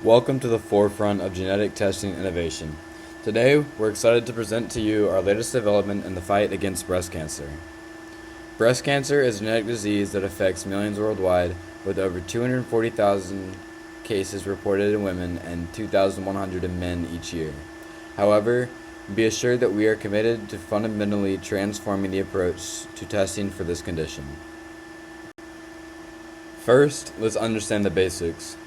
Welcome to the forefront of genetic testing innovation. Today, we're excited to present to you our latest development in the fight against breast cancer. Breast cancer is a genetic disease that affects millions worldwide, with over 240,000 cases reported in women and 2,100 in men each year. However, be assured that we are committed to fundamentally transforming the approach to testing for this condition. First, let's understand the basics.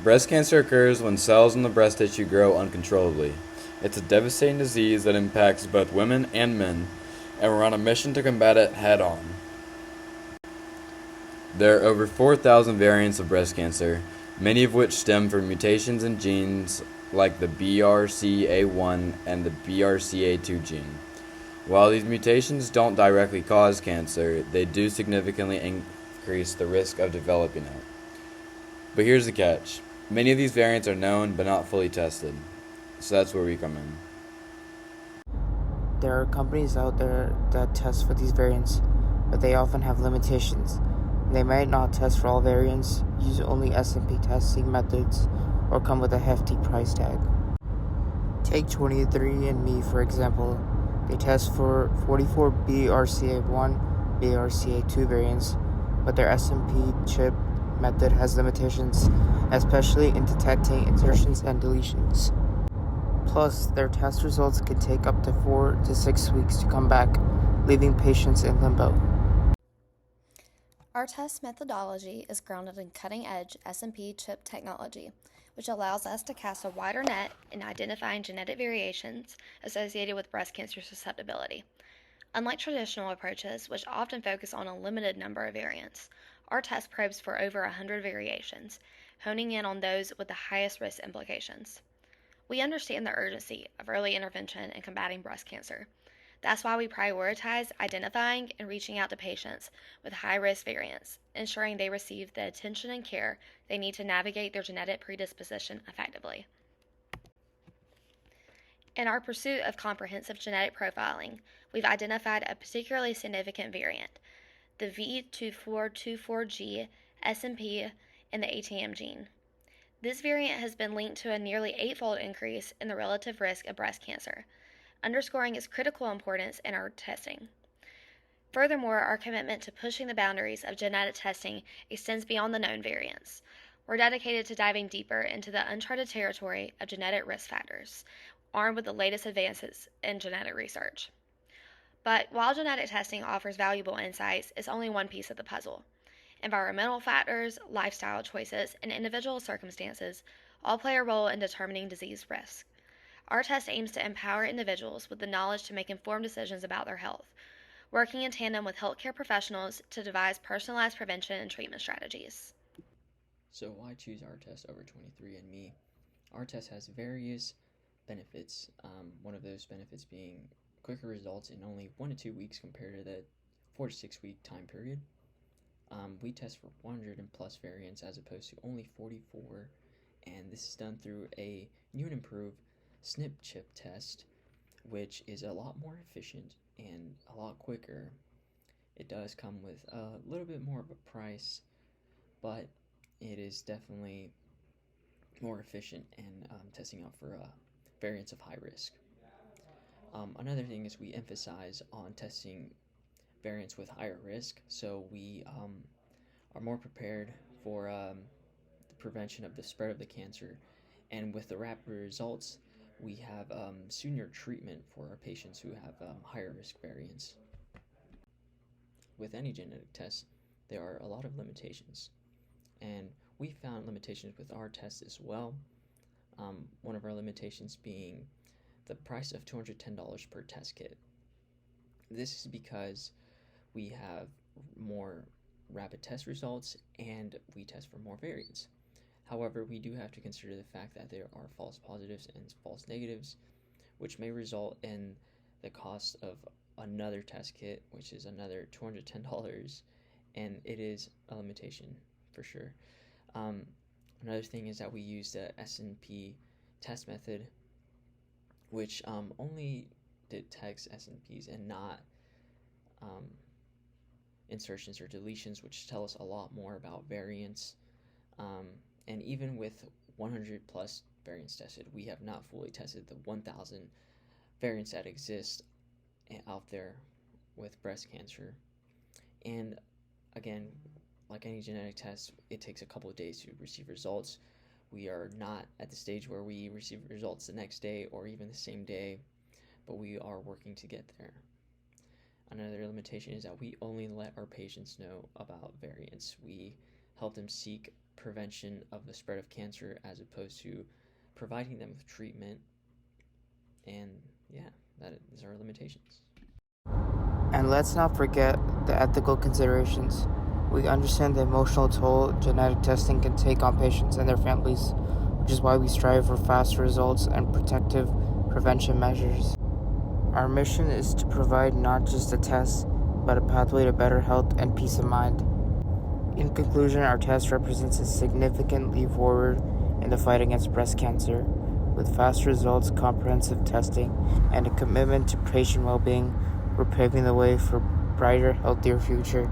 Breast cancer occurs when cells in the breast tissue grow uncontrollably. It's a devastating disease that impacts both women and men, and we're on a mission to combat it head on. There are over 4,000 variants of breast cancer, many of which stem from mutations in genes like the BRCA1 and the BRCA2 gene. While these mutations don't directly cause cancer, they do significantly increase the risk of developing it. But here's the catch. Many of these variants are known but not fully tested. So that's where we come in. There are companies out there that test for these variants, but they often have limitations. They might not test for all variants, use only S&P testing methods, or come with a hefty price tag. Take 23andMe for example. They test for 44 BRCA1, BRCA2 variants, but their S&P chip method has limitations, especially in detecting insertions and deletions. Plus, their test results can take up to 4 to 6 weeks to come back, leaving patients in limbo. Our test methodology is grounded in cutting-edge S&P chip technology, which allows us to cast a wider net in identifying genetic variations associated with breast cancer susceptibility. Unlike traditional approaches, which often focus on a limited number of variants, our test probes for over 100 variations, honing in on those with the highest risk implications. We understand the urgency of early intervention in combating breast cancer. That's why we prioritize identifying and reaching out to patients with high-risk variants, ensuring they receive the attention and care they need to navigate their genetic predisposition effectively. In our pursuit of comprehensive genetic profiling, we've identified a particularly significant variant, the V2424G S&P in the ATM gene. This variant has been linked to a nearly eightfold increase in the relative risk of breast cancer, underscoring its critical importance in our testing. Furthermore, our commitment to pushing the boundaries of genetic testing extends beyond the known variants. We're dedicated to diving deeper into the uncharted territory of genetic risk factors, armed with the latest advances in genetic research. But while genetic testing offers valuable insights, it's only one piece of the puzzle. Environmental factors, lifestyle choices, and individual circumstances all play a role in determining disease risk. Our test aims to empower individuals with the knowledge to make informed decisions about their health, working in tandem with healthcare professionals to devise personalized prevention and treatment strategies. So why choose our test over 23andMe? Our test has various benefits, one of those benefits being quicker results in only 1 to 2 weeks compared to the 4 to 6 week time period. We test for 100 and plus variants as opposed to only 44, and this is done through a new and improved SNP chip test, which is a lot more efficient and a lot quicker. It does come with a little bit more of a price, but it is definitely more efficient in testing out for variants of high risk. Another thing is we emphasize on testing variants with higher risk, so we are more prepared for the prevention of the spread of the cancer, and with the rapid results, we have sooner treatment for our patients who have higher risk variants. With any genetic test, there are a lot of limitations, and we found limitations with our test as well. One of our limitations being the price of $210 per test kit. This is because we have more rapid test results and we test for more variants. However, we do have to consider the fact that there are false positives and false negatives, which may result in the cost of another test kit, which is another $210, and it is a limitation for sure. Another thing is that we use the S&P test method, which only detects S&Ps and not insertions or deletions, which tell us a lot more about variants. And even with 100 plus variants tested, we have not fully tested the 1,000 variants that exist out there with breast cancer. And again, like any genetic test, it takes a couple of days to receive results. We are not at the stage where we receive results the next day or even the same day, but we are working to get there. Another limitation is that we only let our patients know about variants. We help them seek prevention of the spread of cancer as opposed to providing them with treatment. And yeah, that is our limitations. And let's not forget the ethical considerations. We understand the emotional toll genetic testing can take on patients and their families, which is why we strive for fast results and protective prevention measures. Our mission is to provide not just a test, but a pathway to better health and peace of mind. In conclusion, our test represents a significant leap forward in the fight against breast cancer. With fast results, comprehensive testing, and a commitment to patient well-being, we're paving the way for a brighter, healthier future.